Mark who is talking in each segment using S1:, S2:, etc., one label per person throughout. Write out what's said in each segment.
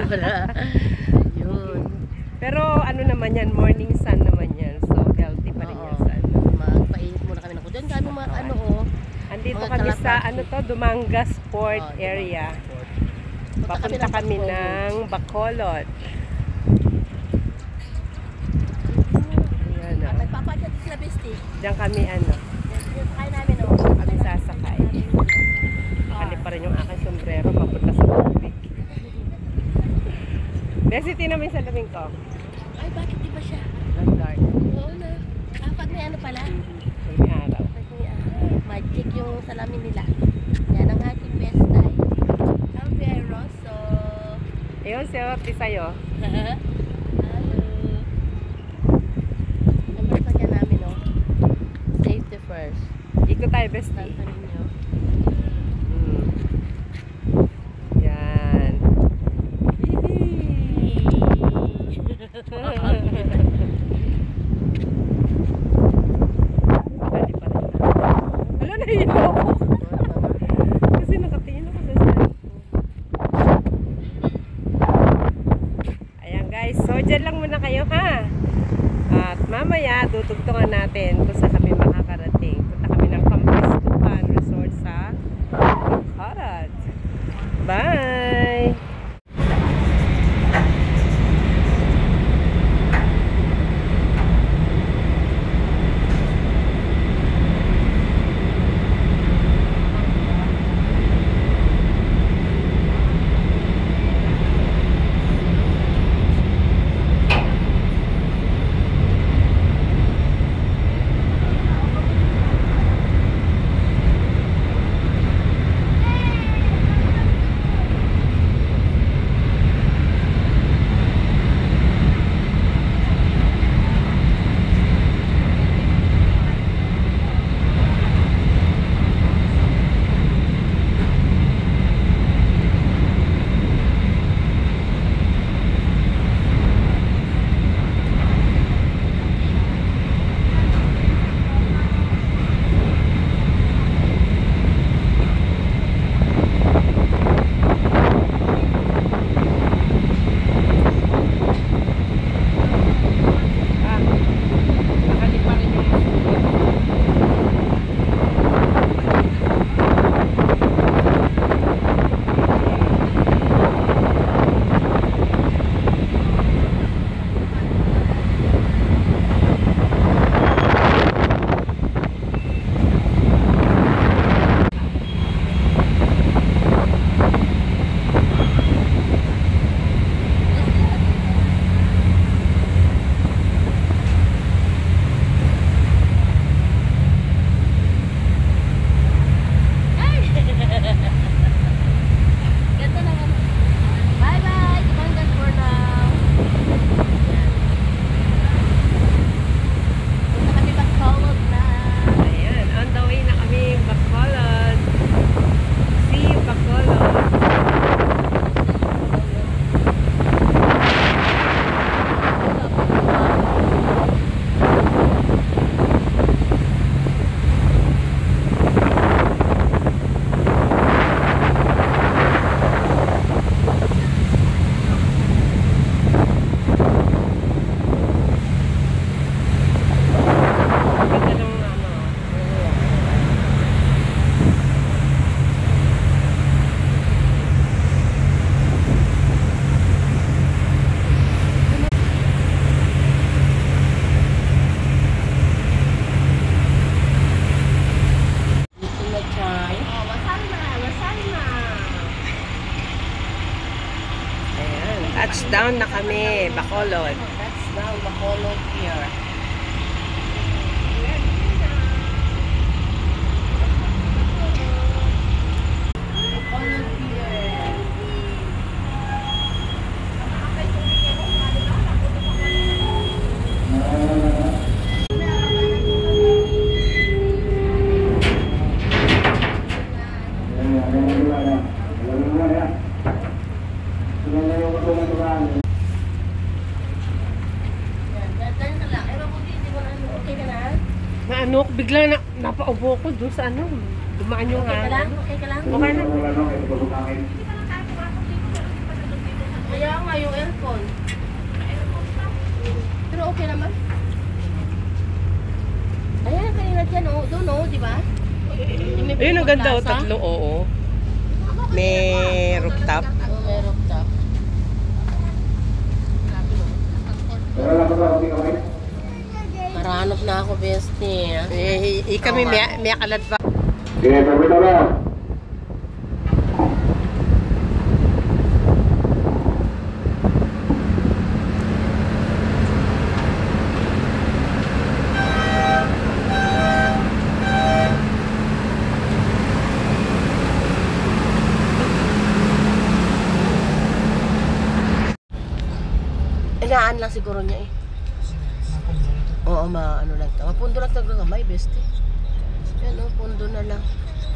S1: pala. Yun.
S2: Pero ano naman yan, morning sun naman yan. So healthy pa rin yung sun.
S1: Magpainit muna kami ng kutsyon. Kami mga ano
S2: Andito
S1: mga
S2: kami sa
S1: kalapati.
S2: ano to, Dumangas Port area. Papunta kami ng Bacolod. Ayan o.
S1: Nagpapadya sila bestie.
S2: Diyan kami ano.
S1: Sakay namin
S2: Kami sasakay. Kali pa rin yung aking sombrero papunta sa tubig. Bessie, tinamin sa labing ko.
S1: Ay, bakit di ba siya?
S2: Landlord.
S1: Oo na. Pag may ano pala.
S2: May araw.
S1: Pag may magic yung salamin nila. Yan ang ating best time. Ang pero, so...
S2: Ayun, sorti sa'yo.
S1: Hello. Number pa dyan namin, oh. Safety first.
S2: Ikot tayo, bestie.
S1: Tantarin nyo.
S2: Yan. Wala na hilo ako. Kasi nakatingin ako sa cellphone. Ayan guys, so dyan lang muna kayo ha. At mamaya tutugtungan natin kung saan kami makakarating. Punta kami ng Campestupan Resort sa Bacolod. Bye! Touchdown na kami, Bacolod.
S1: Touchdown, Bacolod here. Bacolod here.
S2: Ano, bigla na napaubo ko doon sa ano. Dumaan yung
S1: Okay ka lang? Okay ka lang?
S2: Okay na.
S1: Kaya nga yung aircon. Pero okay naman. Ayan, kanina dyan, oh. Doon, oh, di ba?
S2: Ayun, ang ganda, oh. Tatlo, oo. May rooftop.
S1: Oh, may rooftop. Marahanap na ako, bestie.
S2: Kami may kalat pa.
S3: Sige, pabita ba?
S1: Inaan lang siguro niya eh. Oo, ano lang. Mapundo lang talaga kamay, bestie. Yan, oh, pundo na lang.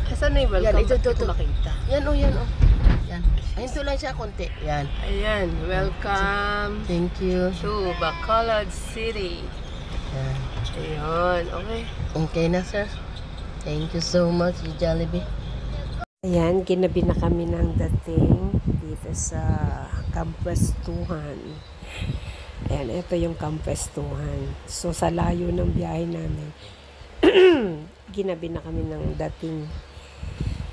S2: Asan na yung welcome?
S1: Yan, ito.
S2: Makita.
S1: Yan, oh, yan, oh. Yan. Ayun, ito lang siya, konti. Yan.
S2: Ayan, welcome
S1: Thank you.
S2: to Bacolod City.
S1: Yan.
S2: Ayun, okay.
S1: Okay na, sir. Thank you so much, Jollibee.
S2: Ayan, ginabi na kami ng dating dito sa Kampestuhan. Ayan, ito yung Kampestuhan. So, sa layo ng biyahe namin, ginabi na kami ng dating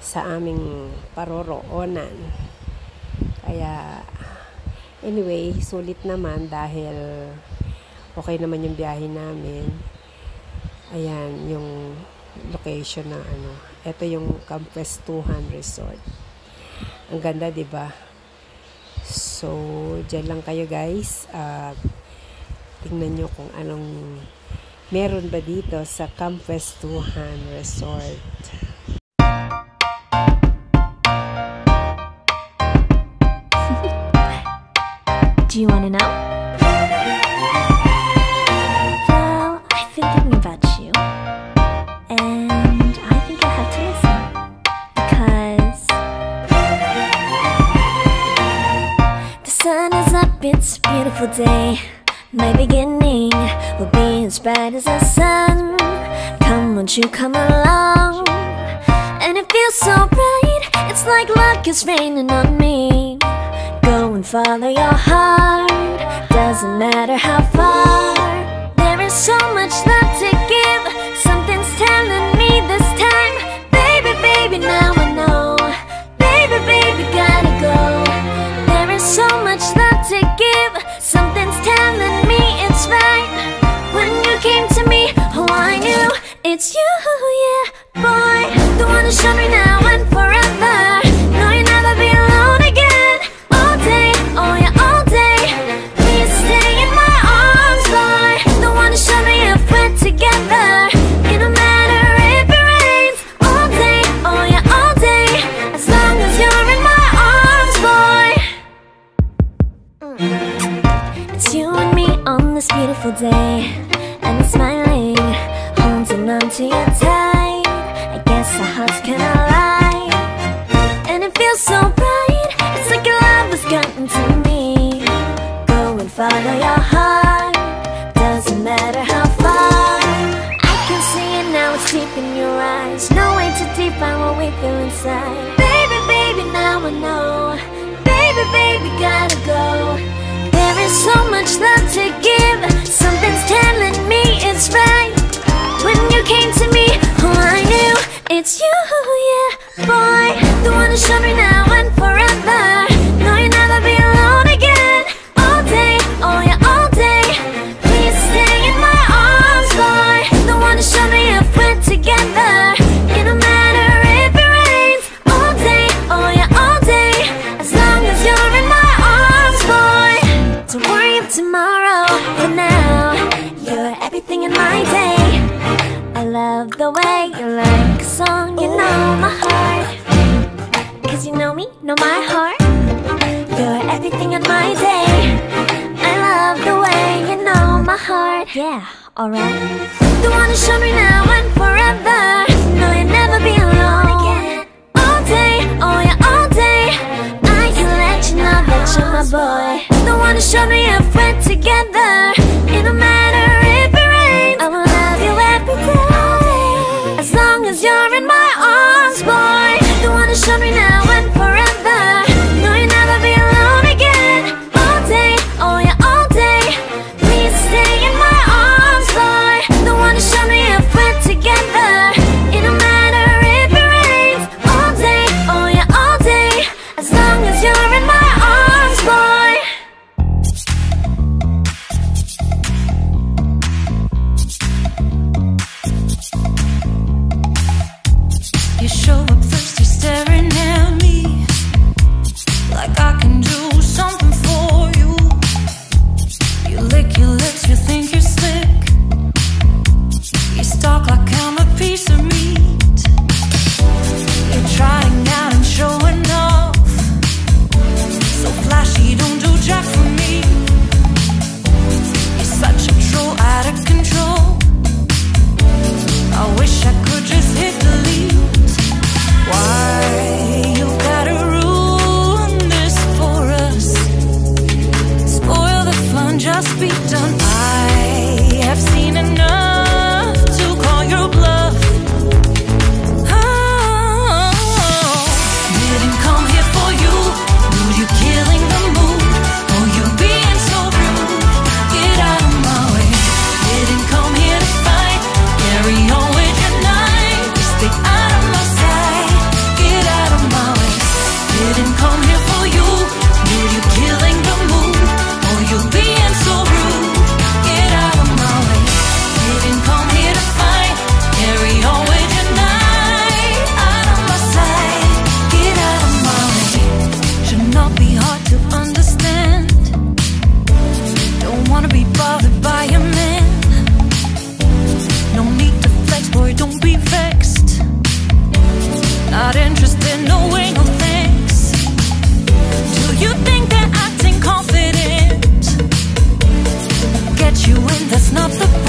S2: sa aming paroroonan. Kaya, anyway, sulit naman dahil okay naman yung biyahe namin. Ayan, yung location na ano. Ito yung Kampestuhan Resort. Ang ganda, 'di ba? So, dyan lang kayo, guys. Tingnan nyo kung anong meron ba dito sa Kampestuhan Resort.
S4: Do you want to know? Well, I've been thinking about you. And I think I have to listen. Because the sun is up, it's a beautiful day. My beginning will be as bright as the sun. Come, won't you come along? And it feels so bright, it's like luck is raining on me. Go and follow your heart, doesn't matter how far. There is so much love to give, something's telling me this time. Baby, baby, now I know. Baby, baby, gotta go. There is so much love to give, something's telling me it's right. When you came to me, oh I knew it's you, yeah, boy. The one to show me now and forever. No, you'll never be alone again. All day, oh yeah, all day. Please stay in my arms, boy. The one to show me if we're together. It don't matter if it rains. All day, oh yeah, all day. As long as you're in my arms, boy. It's you and me on this beautiful day, and it's smiling, holding on to you tight. I guess our hearts can align, and it feels so bright. It's like your love has gotten to me. Go and follow your heart, doesn't matter how far. I can see it now, it's deep in your eyes. No way to define what we feel inside. Baby, baby, now I know. Baby, baby, gotta go. There is so much love to give, something's telling me it's right. When you came to me, oh I knew it's you, yeah, boy. The one to show me now and forever. No, you'll never be alone again. All day, oh yeah, all day. Please stay in my arms, boy. The one to show me if we're together. It don't matter if it rains. All day, oh yeah, all day. As long as you're in my arms, boy. Don't worry about tomorrow, for now you're everything in my day. I love the way you like a song, you know my heart. Cause you know me, know my heart. You're everything in my day. I love the way you know my heart. Yeah, alright. The one to show me now and forever. No, you'll never be alone again. All day, oh yeah, all day. I can let you know that you're my boy. The one to show me if we're together. It don't matter if it rains. I will love you every day. As long as you're in my arms, boy. The one to show me now and forever. No, you'll never be alone again.
S3: done. I have seen enough to call your bluff. Oh, didn't come here for you. Knew you killing the mood. Oh, you being so rude. Get out of my way. Didn't come here to fight. Carry on with your night. Stay out of my sight. Get out of my way. Didn't come here for you. Knew you killing the mood. Oh, you being so rude. Get out of my way. Didn't come here to fight. Carry on with your night. Out of my sight. Get out of my way. Should not be hard to understand. Don't wanna be bothered by a man. No need to flex, boy, don't be vexed. Not interested, no way, no thanks. Do you think that acting confident get you in? That's not the point.